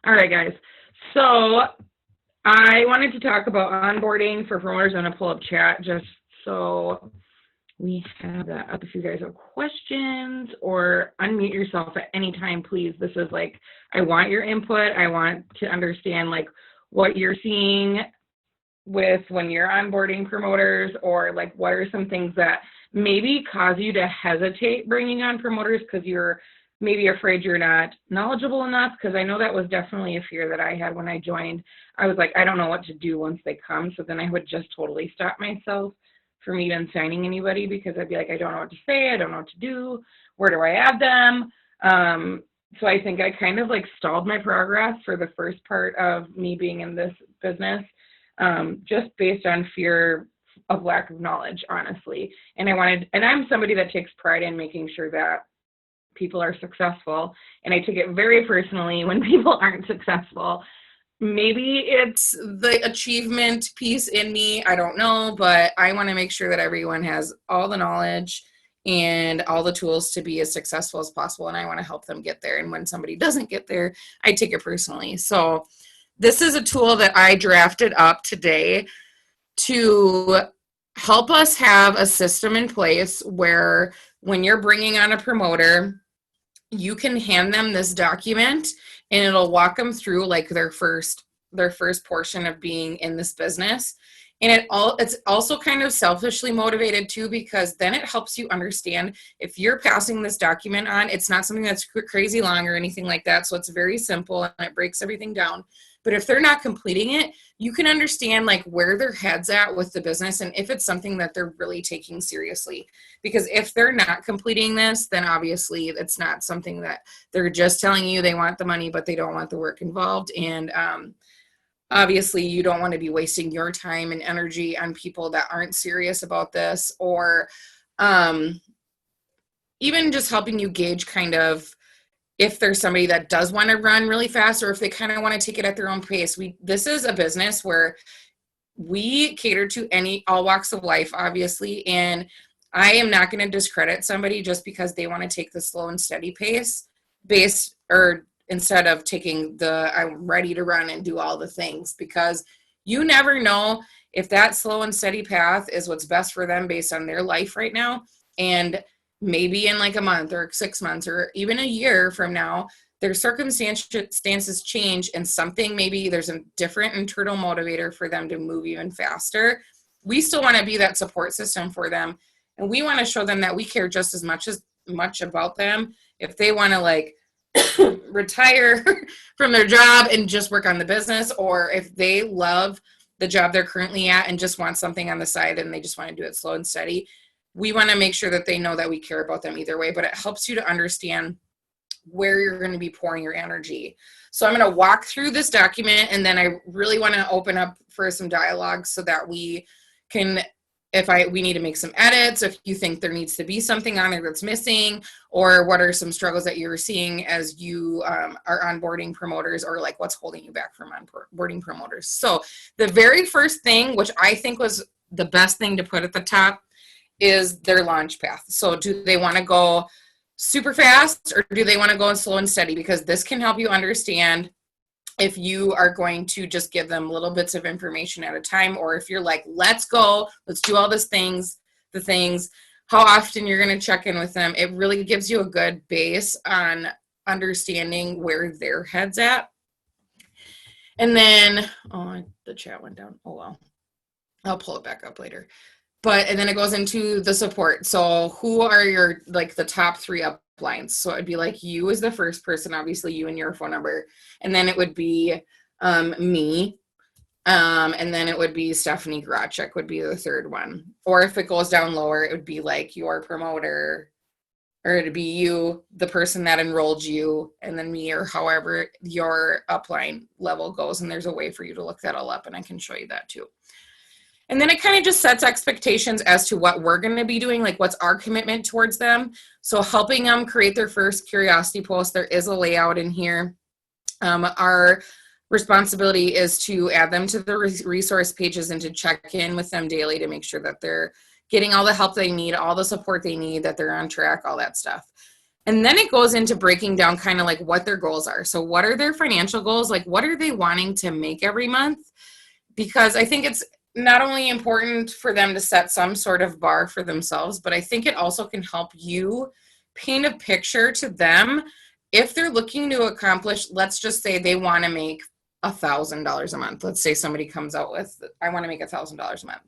All right, guys. So I wanted to talk about onboarding for promoters. I'm going to pull up chat just so we have that up. If you guys have questions or unmute yourself at any time, please. This is like, I want your input. I want to understand like what you're seeing with when you're onboarding promoters, or like what are some things that maybe cause you to hesitate bringing on promoters because you're maybe afraid you're not knowledgeable enough, because I know that was definitely a fear that I had when I joined. I was like, I don't know what to do once they come, so then I would just totally stop myself from even signing anybody because I'd be like, I don't know what to say, I don't know what to do, where do I add them? So I think I kind of like stalled my progress for the first part of me being in this business, just based on fear of lack of knowledge, honestly. And I'm somebody that takes pride in making sure that people are successful, and I take it very personally when people aren't successful. Maybe it's the achievement piece in me, I don't know, but I want to make sure that everyone has all the knowledge and all the tools to be as successful as possible, and I want to help them get there. And when somebody doesn't get there, I take it personally. So this is a tool that I drafted up today to help us have a system in place where when you're bringing on a promoter, you can hand them this document and it'll walk them through like their first portion of being in this business. And it's also kind of selfishly motivated too, because then it helps you understand if you're passing this document on, it's not something that's crazy long or anything like that. So it's very simple and it breaks everything down. But if they're not completing it, you can understand like where their head's at with the business and if it's something that they're really taking seriously. Because if they're not completing this, then obviously it's not something that they're just telling you they want the money, but they don't want the work involved. And obviously you don't want to be wasting your time and energy on people that aren't serious about this, or even just helping you gauge kind of if there's somebody that does want to run really fast, or if they kind of want to take it at their own pace. This is a business where we cater to all walks of life, obviously, and I am not going to discredit somebody just because they want to take the slow and steady pace instead of taking I'm ready to run and do all the things, because you never know if that slow and steady path is what's best for them based on their life right now. And maybe in like a month or 6 months or even a year from now, their circumstances change and maybe there's a different internal motivator for them to move even faster. We still want to be that support system for them. And we want to show them that we care just as much about them. If they want to like retire from their job and just work on the business, or if they love the job they're currently at and just want something on the side and they just want to do it slow and steady, we want to make sure that they know that we care about them either way. But it helps you to understand where you're going to be pouring your energy. So I'm going to walk through this document, and then I really want to open up for some dialogue so that we can, we need to make some edits, if you think there needs to be something on there that's missing, or what are some struggles that you're seeing as you are onboarding promoters, or like what's holding you back from onboarding promoters. So the very first thing, which I think was the best thing to put at the top, is their launch path. So do they want to go super fast, or do they want to go slow and steady? Because this can help you understand if you are going to just give them little bits of information at a time, or if you're like, let's go, let's do all the things, how often you're going to check in with them. It really gives you a good base on understanding where their head's at. And then, the chat went down. Oh, well, I'll pull it back up later. And then it goes into the support. So who are your, like the top 3 uplines? So it'd be like you as the first person, obviously you and your phone number. And then it would be me. And then it would be Stephanie Grachek would be the third one. Or if it goes down lower, it would be like your promoter, or it'd be you, the person that enrolled you, and then me, or however your upline level goes. And there's a way for you to look that all up, and I can show you that too. And then it kind of just sets expectations as to what we're going to be doing, like what's our commitment towards them. So helping them create their first curiosity post. There is a layout in here. Our responsibility is to add them to the resource pages and to check in with them daily to make sure that they're getting all the help they need, all the support they need, that they're on track, all that stuff. And then it goes into breaking down kind of like what their goals are. So what are their financial goals? Like what are they wanting to make every month? Because I think it's not only important for them to set some sort of bar for themselves, but I think it also can help you paint a picture to them if they're looking to accomplish, let's just say they want to make $1,000 a month. Let's say somebody comes out with, I want to make $1,000 a month.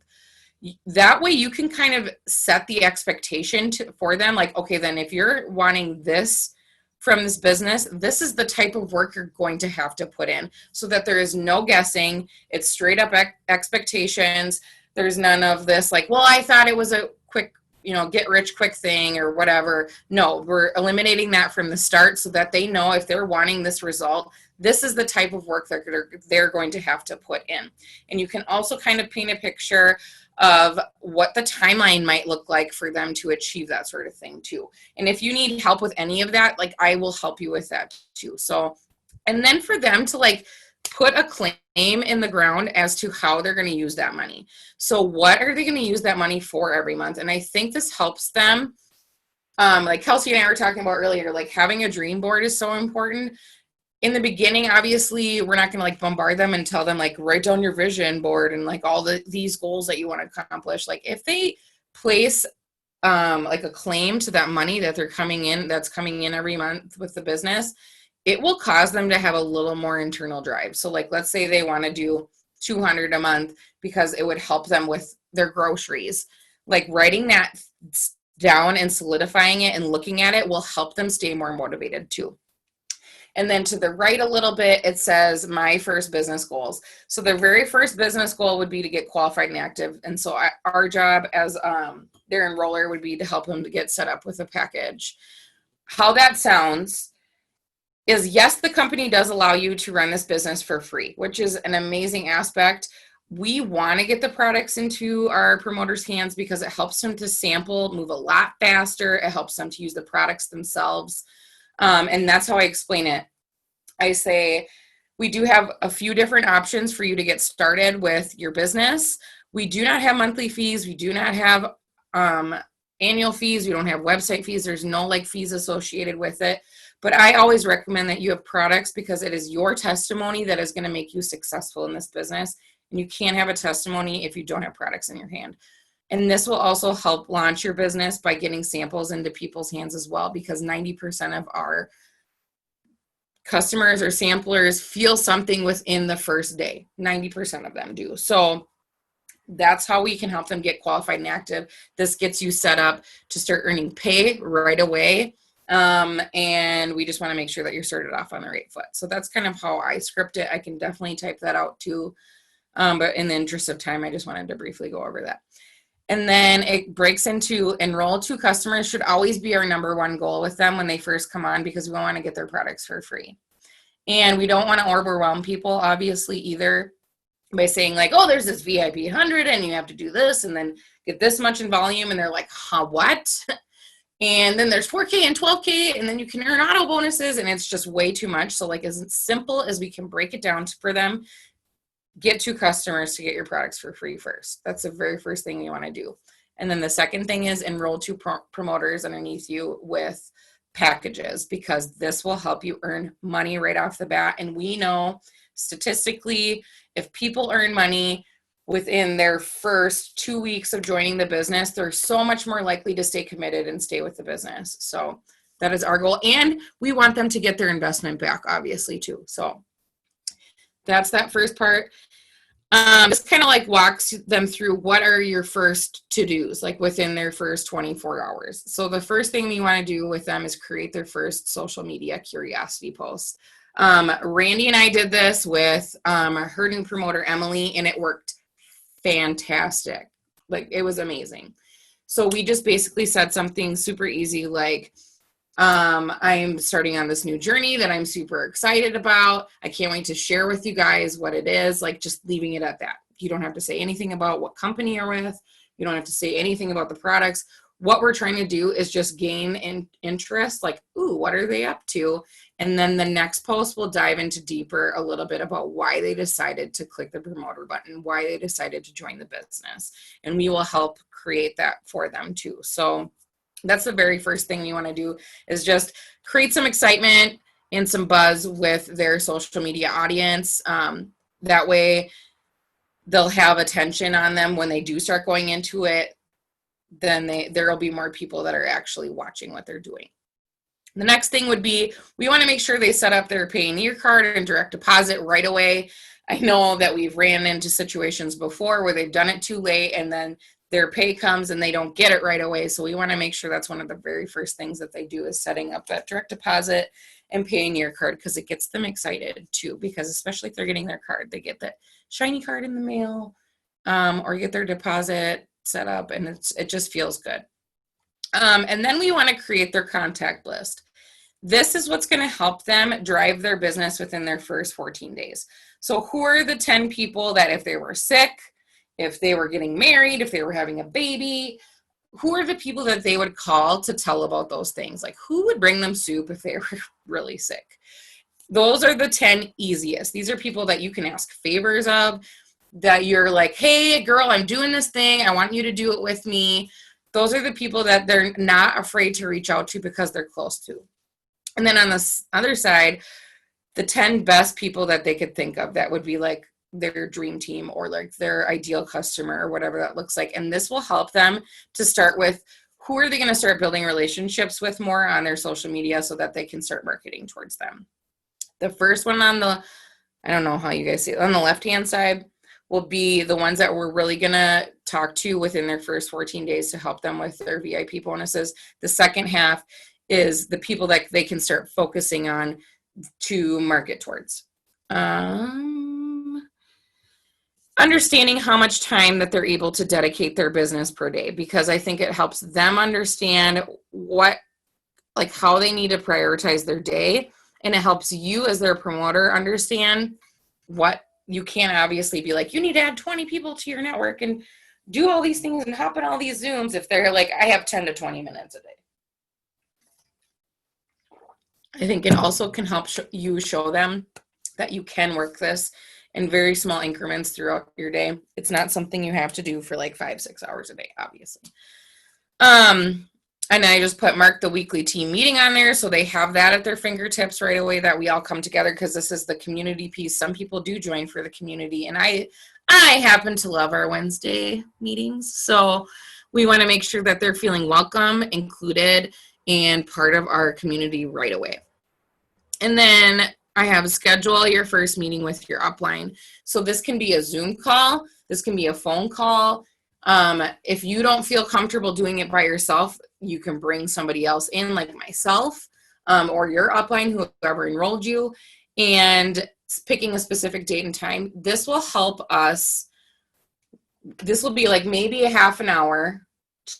That way you can kind of set the expectation for them. Like, okay, then if you're wanting this from this business, this is the type of work you're going to have to put in so that there is no guessing. It's straight up expectations. There's none of this like, well, I thought it was a quick, get rich quick thing or whatever. No, we're eliminating that from the start so that they know if they're wanting this result, this is the type of work that they're going to have to put in. And you can also kind of paint a picture of what the timeline might look like for them to achieve that sort of thing too. And if you need help with any of that, like I will help you with that too. So, and then for them to like put a claim in the ground as to how they're going to use that money. So what are they going to use that money for every month? And I think this helps them. Like Kelsey and I were talking about earlier, like having a dream board is so important. In the beginning, obviously, we're not going to like bombard them and tell them like write down your vision board and like all these goals that you want to accomplish. Like if they place like a claim to that money that that's coming in every month with the business, it will cause them to have a little more internal drive. So like, let's say they want to do $200 a month because it would help them with their groceries. Like writing that down and solidifying it and looking at it will help them stay more motivated too. And then to the right a little bit, it says my first business goals. So their very first business goal would be to get qualified and active. And so our job as their enroller would be to help them to get set up with a package. How that sounds is, yes, the company does allow you to run this business for free, which is an amazing aspect. We want to get the products into our promoters' hands because it helps them to sample, move a lot faster. It helps them to use the products themselves. And that's how I explain it. I say, we do have a few different options for you to get started with your business. We do not have monthly fees. We do not have annual fees. We don't have website fees. There's no like fees associated with it. But I always recommend that you have products because it is your testimony that is going to make you successful in this business. And you can't have a testimony if you don't have products in your hand. And this will also help launch your business by getting samples into people's hands as well, because 90% of our customers or samplers feel something within the first day. 90% of them do. So that's how we can help them get qualified and active. This gets you set up to start earning pay right away. And we just want to make sure that you're started off on the right foot. So that's kind of how I script it. I can definitely type that out too. But in the interest of time, I just wanted to briefly go over that. And then it breaks into enroll 2 customers should always be our number one goal with them when they first come on, because we want to get their products for free. And we don't want to overwhelm people, obviously, either by saying like, oh, there's this VIP 100 and you have to do this and then get this much in volume. And they're like, huh, what? And then there's 4K and 12K and then you can earn auto bonuses and it's just way too much. So like as simple as we can break it down for them, get 2 customers to get your products for free first. That's the very first thing you want to do. And then the second thing is enroll 2 promoters underneath you with packages, because this will help you earn money right off the bat. And we know statistically, if people earn money within their first 2 weeks of joining the business, they're so much more likely to stay committed and stay with the business. So that is our goal. And we want them to get their investment back, obviously, too. So that's that first part. This kind of like walks them through what are your first to-dos, like within their first 24 hours. So the first thing you want to do with them is create their first social media curiosity post. Randy and I did this with her new promoter, Emily, and it worked fantastic. Like it was amazing. So we just basically said something super easy like, I'm starting on this new journey that I'm super excited about. I can't wait to share with you guys what it is, like just leaving it at that. You don't have to say anything about what company you're with. You don't have to say anything about the products. What we're trying to do is just gain interest, like, ooh, what are they up to? And then the next post will dive into deeper a little bit about why they decided to click the promoter button, why they decided to join the business. And we will help create that for them too. So That's the very first thing you want to do, is just create some excitement and some buzz with their social media audience. That way they'll have attention on them when they do start going into it. Then there'll be more people that are actually watching what they're doing. The next thing would be, we want to make sure they set up their Payoneer card and direct deposit right away. I know that we've ran into situations before where they've done it too late and then their pay comes and they don't get it right away. So we want to make sure that's one of the very first things that they do, is setting up that direct deposit and Payoneer card, because it gets them excited too, because especially if they're getting their card, they get that shiny card in the mail, or get their deposit set up, and it just feels good. And then we want to create their contact list. This is what's going to help them drive their business within their first 14 days. So who are the 10 people that, if they were sick, if they were getting married, if they were having a baby, who are the people that they would call to tell about those things? Like, who would bring them soup if they were really sick? Those are the 10 easiest. These are people that you can ask favors of, that you're like, hey, girl, I'm doing this thing. I want you to do it with me. Those are the people that they're not afraid to reach out to because they're close to. And then on the other side, the 10 best people that they could think of that would be like their dream team, or like their ideal customer, or whatever that looks like. And this will help them to start with, who are they going to start building relationships with more on their social media so that they can start marketing towards them. The first one on the, I don't know how you guys see it, on the left-hand side will be the ones that we're really going to talk to within their first 14 days to help them with their VIP bonuses. The second half is the people that they can start focusing on to market towards. Understanding how much time that they're able to dedicate their business per day, because I think it helps them understand how they need to prioritize their day. And it helps you as their promoter understand what you can't obviously be like, you need to add 20 people to your network and do all these things and hop in all these Zooms, if they're like, I have 10 to 20 minutes a day. I think it also can help you show them that you can work this in very small increments throughout your day. It's not something you have to do for like 5-6 hours a day, obviously. And I just mark the weekly team meeting on there, so they have that at their fingertips right away, that we all come together, because this is the community piece. Some people do join for the community, and I happen to love our Wednesday meetings. So we want to make sure that they're feeling welcome, included, and part of our community right away. And then I have schedule your first meeting with your upline. So this can be a Zoom call. This can be a phone call. If you don't feel comfortable doing it by yourself, you can bring somebody else in, like myself, or your upline, whoever enrolled you, and picking a specific date and time. This will help us. This will be like maybe a half an hour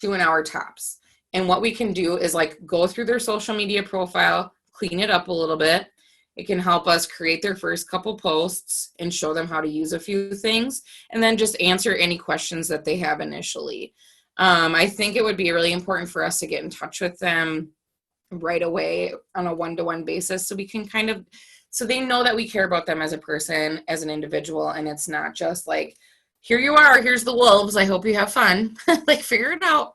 to an hour tops. And what we can do is like go through their social media profile, clean it up a little bit. It can help us create their first couple posts and show them how to use a few things, and then just answer any questions that they have initially. I think it would be really important for us to get in touch with them right away on a one-to-one basis, so we can so they know that we care about them as a person, as an individual, and it's not just like, here you are, here's the wolves, I hope you have fun. Like, figure it out.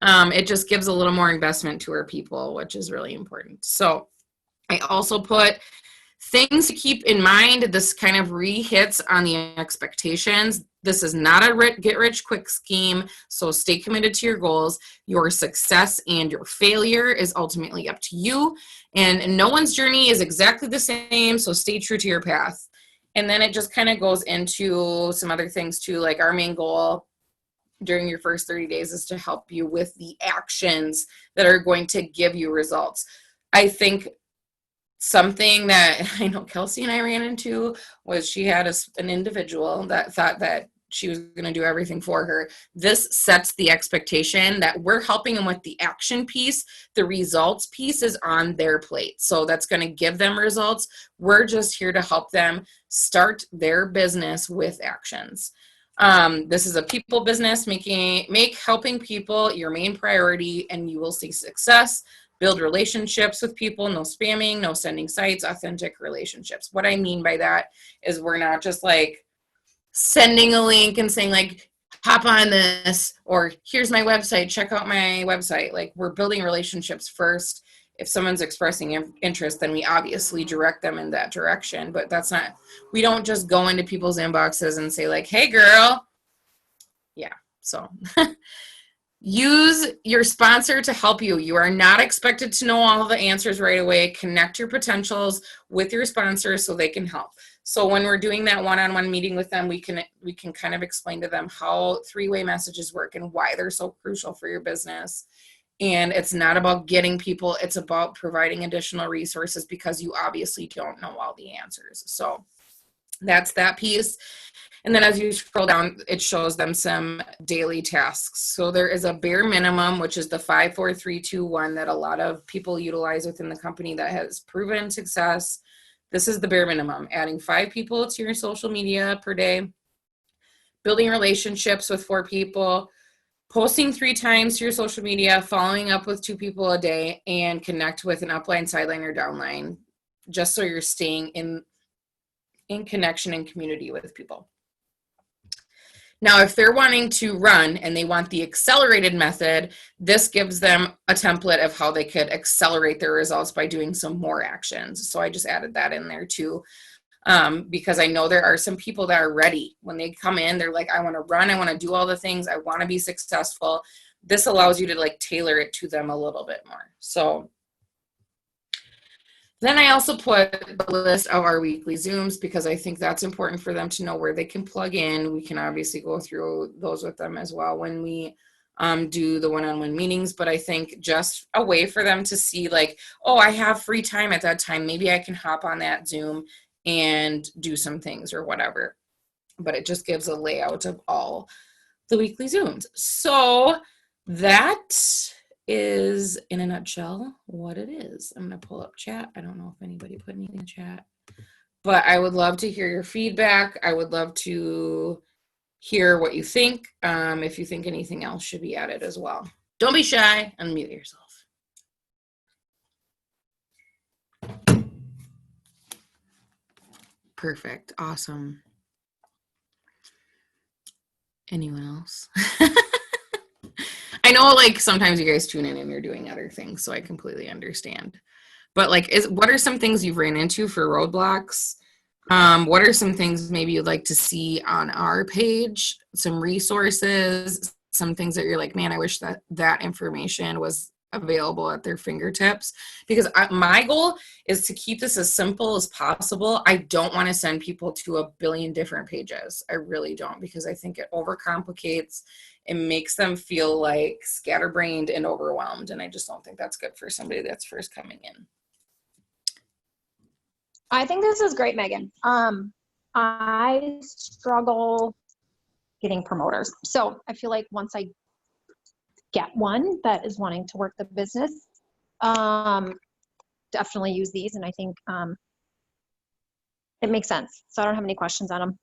It just gives a little more investment to our people, which is really important. So I also put things to keep in mind. This kind of re-hits on the expectations. This is not a get-rich-quick scheme, so stay committed to your goals. Your success and your failure is ultimately up to you, and no one's journey is exactly the same, so stay true to your path. And then it just kind of goes into some other things too, like our main goal during your first 30 days is to help you with the actions that are going to give you results. I think something that I know Kelsey and I ran into was she had an individual that thought that she was going to do everything for her. This sets the expectation that we're helping them with the action piece. The results piece is on their plate. So that's going to give them results. We're just here to help them start their business with actions. This is a people business. Make helping people your main priority, and you will see success. Build relationships with people, no spamming, no sending sites, authentic relationships. What I mean by that is we're not just like sending a link and saying like, hop on this, or here's my website, check out my website. Like, we're building relationships first. If someone's expressing interest, then we obviously direct them in that direction. But that's not, we don't just go into people's inboxes and say like, hey girl. Yeah. So use your sponsor to help you. You are not expected to know all the answers right away. Connect your potentials with your sponsor so they can help. So when we're doing that one-on-one meeting with them, we can kind of explain to them how three-way messages work and why they're so crucial for your business. And it's not about getting people, it's about providing additional resources because you obviously don't know all the answers. So that's that piece. And then as you scroll down, it shows them some daily tasks. So there is a bare minimum, which is the 5, 4, 3, 2, 1 that a lot of people utilize within the company that has proven success. This is the bare minimum, adding 5 people to your social media per day, building relationships with 4 people, posting 3 times to your social media, following up with 2 people a day, and connect with an upline, sideline, or downline, just so you're staying in connection and community with people. Now, if they're wanting to run and they want the accelerated method, this gives them a template of how they could accelerate their results by doing some more actions. So I just added that in there too, because I know there are some people that are ready. When they come in, they're like, I want to run, I want to do all the things, I want to be successful. This allows you to like tailor it to them a little bit more. So then I also put the list of our weekly Zooms because I think that's important for them to know where they can plug in. We can obviously go through those with them as well when we do the one-on-one meetings, but I think just a way for them to see like, oh, I have free time at that time. Maybe I can hop on that Zoom and do some things or whatever. But it just gives a layout of all the weekly Zooms. So that is, in a nutshell, what it is. I'm going to pull up chat. I don't know if anybody put anything in the chat, but I would love to hear your feedback. I would love to hear what you think. If you think anything else should be added as well. Don't be shy. Unmute yourself. Perfect. Awesome. Anyone else? I know like sometimes you guys tune in and you're doing other things, so I completely understand. But like, what are some things you've ran into for roadblocks? What are some things maybe you'd like to see on our page? Some resources, some things that you're like, man, I wish that information was available at their fingertips. Because my goal is to keep this as simple as possible. I don't want to send people to a billion different pages. I really don't, because I think it overcomplicates. It makes them feel like scatterbrained and overwhelmed. And I just don't think that's good for somebody that's first coming in. I think this is great, Megan. I struggle getting promoters. So I feel like once I get one that is wanting to work the business, definitely use these. And I think it makes sense. So I don't have any questions on them.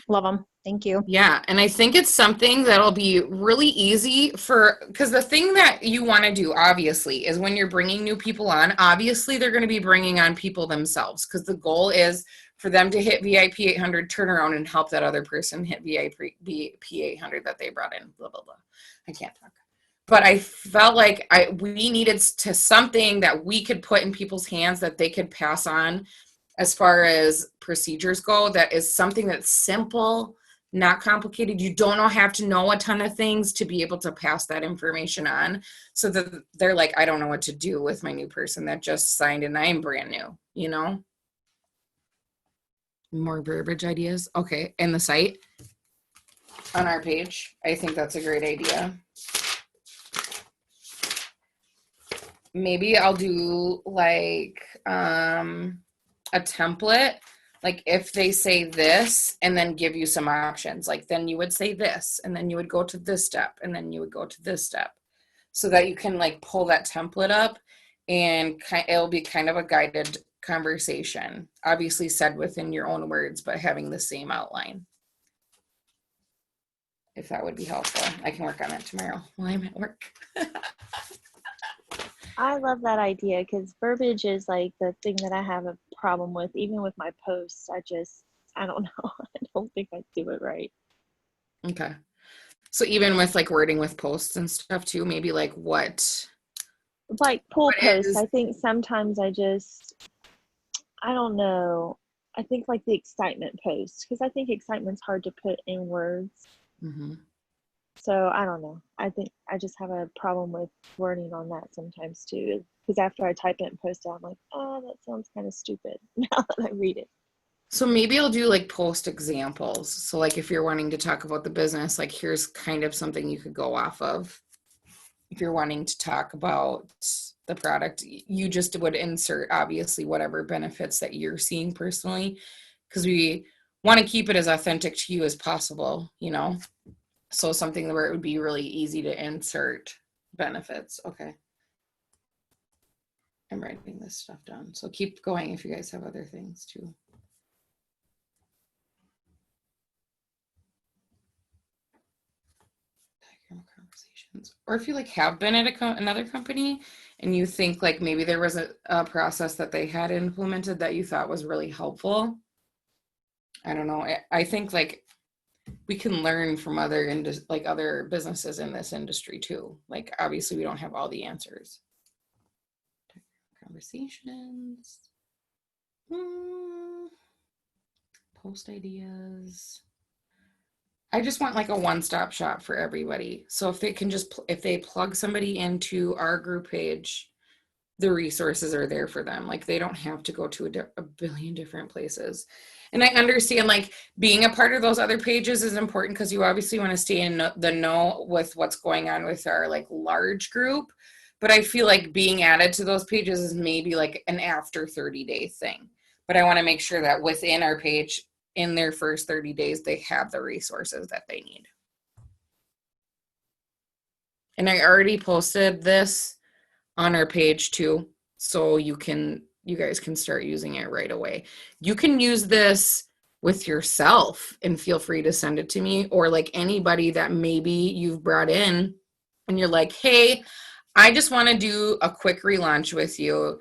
Love them. Thank you. Yeah. And I think it's something that'll be really easy because the thing that you want to do, obviously, is when you're bringing new people on, obviously they're going to be bringing on people themselves, because the goal is for them to hit VIP 800, turn around and help that other person hit VIP 800 that they brought in, blah, blah, blah. I can't talk. But I felt like we needed to something that we could put in people's hands that they could pass on as far as procedures go. That is something that's simple, not complicated. You don't have to know a ton of things to be able to pass that information on, so that they're like, I don't know what to do with my new person that just signed and I'm brand new, you know? More verbiage ideas. Okay. And the site on our page, I think that's a great idea. Maybe I'll do like a template, like if they say this and then give you some options, like then you would say this and then you would go to this step and then you would go to this step, so that you can like pull that template up and it'll be kind of a guided conversation, obviously said within your own words, but having the same outline. If that would be helpful. I can work on it tomorrow while I'm at work. I love that idea, because verbiage is like the thing that I have a problem with. Even with my posts, I don't know. I don't think I do it right. Okay. So even with like wording with posts and stuff too, maybe like what Like pull posts, is, I think sometimes I don't know. I think like the excitement post, because I think excitement's hard to put in words. mhm. So I don't know. I think I just have a problem with wording on that sometimes too. Because after I type it and post it, I'm like, oh, that sounds kind of stupid now that I read it. So maybe I'll do like post examples. So like if you're wanting to talk about the business, like here's kind of something you could go off of. If you're wanting to talk about the product, you just would insert obviously whatever benefits that you're seeing personally, because we want to keep it as authentic to you as possible, you know? So something where it would be really easy to insert benefits. Okay. I'm writing this stuff down. So keep going if you guys have other things too. Conversations. Or if you like have been at another company and you think like maybe there was a process that they had implemented that you thought was really helpful. I don't know. I think like we can learn from other businesses in this industry too. Like obviously we don't have all the answers. Conversations. Post ideas. I just want like a one-stop shop for everybody. So if they can just, if they plug somebody into our group page, the resources are there for them. Like they don't have to go to a billion different places. And I understand like being a part of those other pages is important because you obviously want to stay in the know with what's going on with our like large group. But I feel like being added to those pages is maybe like an after 30-day thing. But I want to make sure that within our page, in their first 30 days, they have the resources that they need. And I already posted this on our page too, so you guys can start using it right away. You can use this with yourself and feel free to send it to me, or like anybody that maybe you've brought in and you're like, hey, I just want to do a quick relaunch with you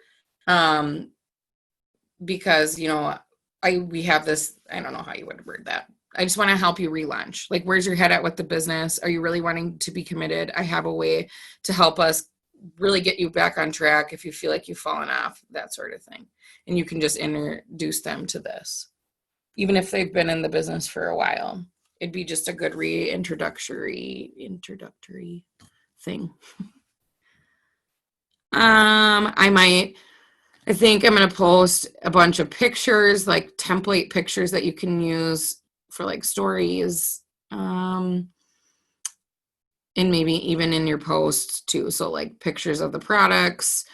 because we have this, I don't know how you would word that. I just want to help you relaunch. Like, where's your head at with the business? Are you really wanting to be committed? I have a way to help us really get you back on track if you feel like you've fallen off, that sort of thing. And you can just introduce them to this. Even if they've been in the business for a while, it'd be just a good introductory thing. I think I'm going to post a bunch of pictures, like template pictures that you can use for like stories. And maybe even in your posts too. So like pictures of the products,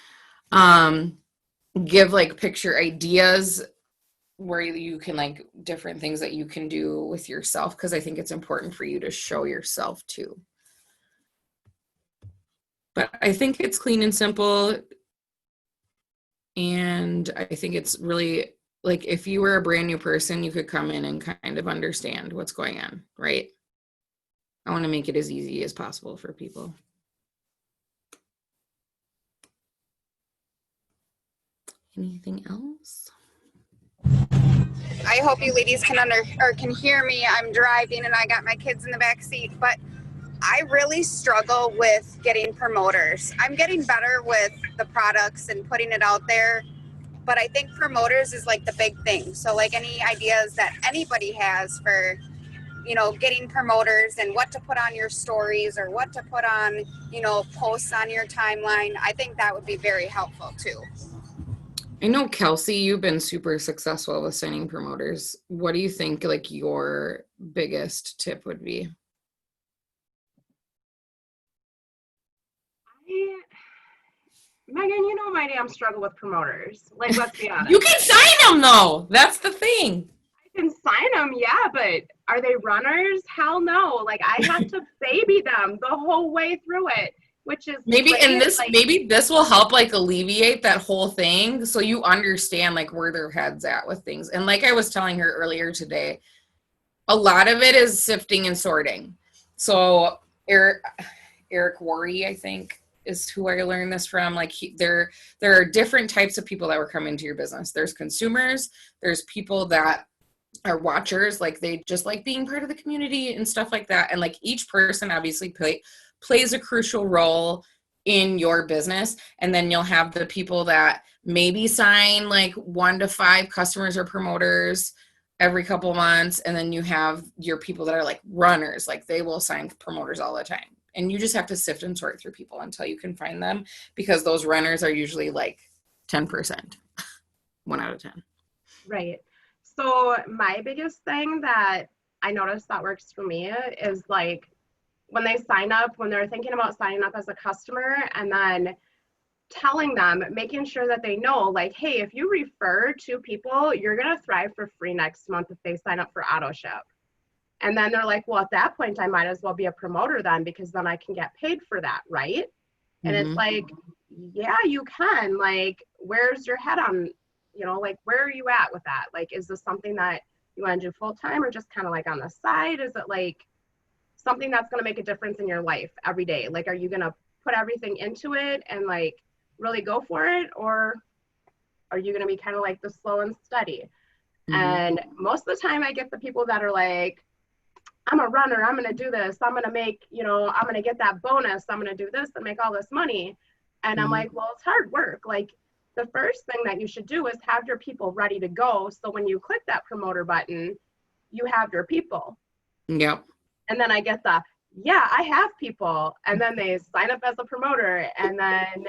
give like picture ideas where you can like different things that you can do with yourself. Cause I think it's important for you to show yourself too. But I think it's clean and simple. And I think it's really like if you were a brand new person, you could come in and kind of understand what's going on, right? I want to make it as easy as possible for people. Anything else? I hope you ladies can hear me. I'm driving and I got my kids in the back seat, but I really struggle with getting promoters. I'm getting better with the products and putting it out there, but I think promoters is like the big thing. So like any ideas that anybody has for, getting promoters and what to put on your stories or what to put on, posts on your timeline, I think that would be very helpful too. I know, Kelsey, you've been super successful with signing promoters. What do you think like your biggest tip would be? Megan, you know my damn struggle with promoters. Like, let's be honest. You can sign them though. That's the thing. I can sign them, yeah, but are they runners? Hell no. Like, I have to baby them the whole way through it, which is maybe great. and this like, maybe this will help like alleviate that whole thing so you understand like where their head's at with things. And like I was telling her earlier today, a lot of it is sifting and sorting. So Eric Worre, I think, is who I learned this from. Like there are different types of people that were coming to your business. There's consumers, there's people that are watchers, like they just like being part of the community and stuff like that. And like each person obviously plays a crucial role in your business. And then you'll have the people that maybe sign like 1 to 5 customers or promoters every couple months. And then you have your people that are like runners, like they will sign promoters all the time. And you just have to sift and sort through people until you can find them, because those runners are usually like 10%, 1 out of 10. Right. So my biggest thing that I noticed that works for me is like when they sign up, when they're thinking about signing up as a customer, and then telling them, making sure that they know, like, hey, if you refer 2 people, you're going to thrive for free next month if they sign up for auto ship. And then they're like, well, at that point, I might as well be a promoter then, because then I can get paid for that, right? And it's like, yeah, you can. Like, where's your head on, you know, like, where are you at with that? Like, is this something that you want to do full time, or just kind of like on the side? Is it like something that's going to make a difference in your life every day? Like, are you going to put everything into it and like really go for it? Or are you going to be kind of like the slow and steady? And most of the time I get the people that are like, I'm a runner, I'm going to do this, I'm going to make, you know, I'm going to get that bonus, I'm going to do this and make all this money. And I'm like, well, it's hard work. Like, the first thing that you should do is have your people ready to go. So when you click that promoter button, you have your people. Yep. And then I get the, yeah, I have people. And then they sign up as a promoter. And then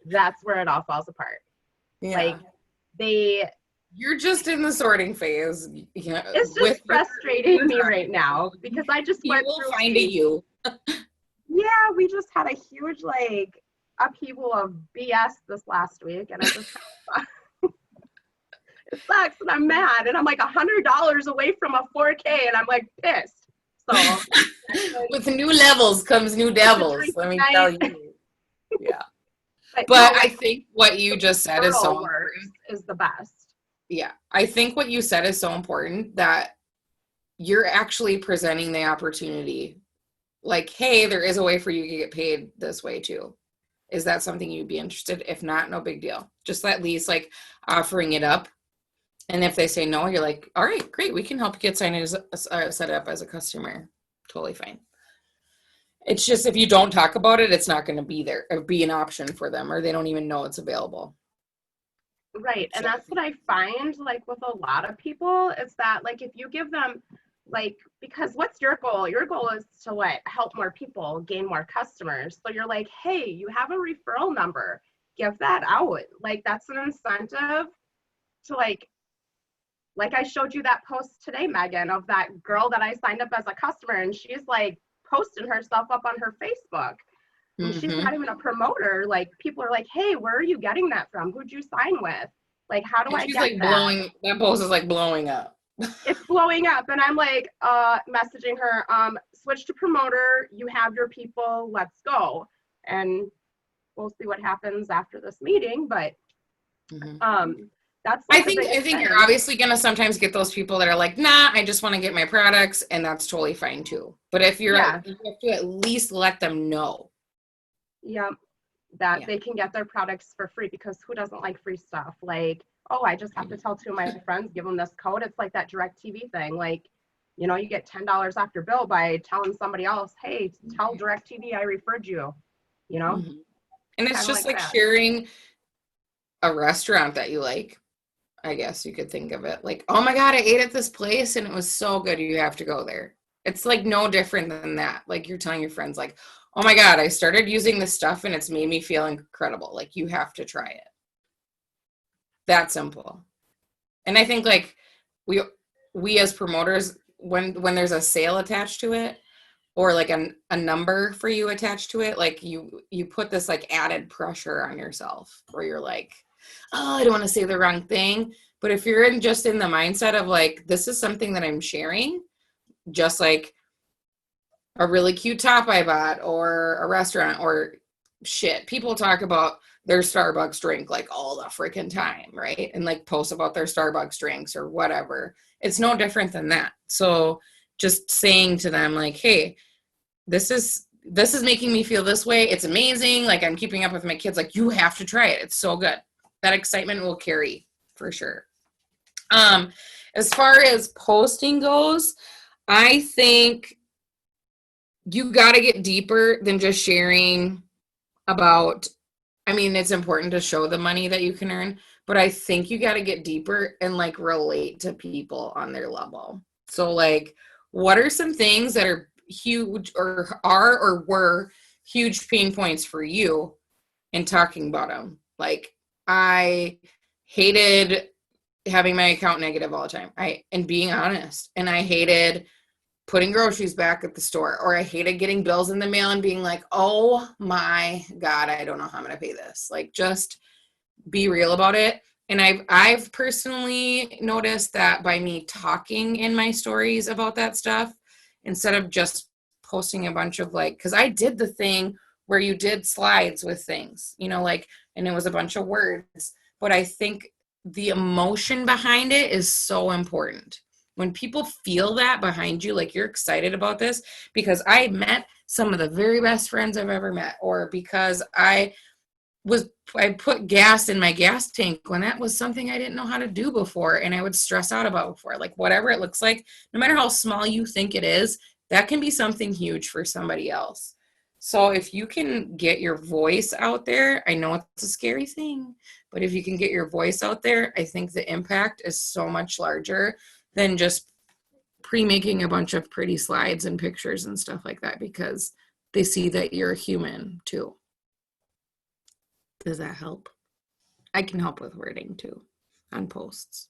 that's where it all falls apart. Yeah. Like, you're just in the sorting phase. Yeah. It's just frustrating me right now, because I just went will through find you. Yeah, we just had a huge like upheaval of BS this last week, and I just it sucks, and I'm mad, and I'm like $100 away from a 4K, and I'm like pissed. So with new levels comes new devils, let me tell you. Yeah. But I think what you just said is so important. Is the best. Yeah, I think what you said is so important, that you're actually presenting the opportunity. Like, hey, there is a way for you to get paid this way too. Is that something you'd be interested? If not, no big deal. Just at least like offering it up. And if they say no, you're like, all right, great. We can help you get set up as a customer. Totally fine. It's just, if you don't talk about it, it's not going to be there or be an option for them, or they don't even know it's available. Right. And that's what I find like with a lot of people, is that like, if you give them like, because what's your goal? Your goal is to what? Help more people, gain more customers. So you're like, hey, you have a referral number, give that out. Like, that's an incentive to like I showed you that post today, Megan, of that girl that I signed up as a customer, and she's like posting herself up on her Facebook. And she's not even a promoter. Like, people are like, hey, where are you getting that from? Who'd you sign with? Like, how do I get like that? That post is like blowing up. It's blowing up. And I'm like, messaging her, switch to promoter. You have your people. Let's go. And we'll see what happens after this meeting. But that's like I think you're obviously going to sometimes get those people that are like, nah, I just want to get my products. And that's totally fine too. But if you have to at least let them know. That they can get their products for free, because who doesn't like free stuff? Like, oh, I just have to tell 2 of my friends, give them this code. It's like that DirecTV thing. Like, you know, you get $10 off your bill by telling somebody else, hey, tell DirecTV I referred you, you know? And it's just like sharing a restaurant that you like. I guess you could think of it like, oh my God, I ate at this place and it was so good. You have to go there. It's like no different than that. Like, you're telling your friends like, oh my God, I started using this stuff and it's made me feel incredible. Like, you have to try it. That simple. And I think like we as promoters, when there's a sale attached to it, or like a number for you attached to it, like you put this like added pressure on yourself, where you're like, oh, I don't want to say the wrong thing. But if you're just in the mindset of like, this is something that I'm sharing, just like a really cute top I bought, or a restaurant, or shit, people talk about their Starbucks drink like all the freaking time, right? And like post about their Starbucks drinks or whatever. It's no different than that. So just saying to them like, hey, this is making me feel this way. It's amazing. Like, I'm keeping up with my kids. Like, you have to try it. It's so good. That excitement will carry for sure. As far as posting goes, I think you got to get deeper than just sharing about, I mean, it's important to show the money that you can earn, but I think you got to get deeper and like relate to people on their level. So like, what are some things that are huge or are or were huge pain points for you in talking about them? Like, I hated having my account negative all the time. And being honest, and I hated putting groceries back at the store, or I hated getting bills in the mail and being like, oh my God, I don't know how I'm going to pay this. Like, just be real about it. And I've personally noticed that by me talking in my stories about that stuff, instead of just posting a bunch of like, because I did the thing where you did slides with things, you know, like, and it was a bunch of words, but I think the emotion behind it is so important. When people feel that behind you, like you're excited about this because I met some of the very best friends I've ever met, or because I put gas in my gas tank when that was something I didn't know how to do before and I would stress out about before. Like, whatever it looks like, no matter how small you think it is, that can be something huge for somebody else. So if you can get your voice out there, I know it's a scary thing, but if you can get your voice out there, I think the impact is so much larger than just pre-making a bunch of pretty slides and pictures and stuff like that, because they see that you're a human too. Does that help? I can help with wording too on posts.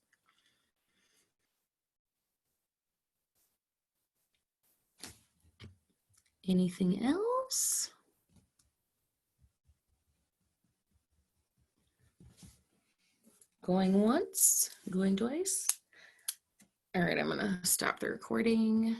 Anything else? Going once, going twice. All right, I'm gonna stop the recording.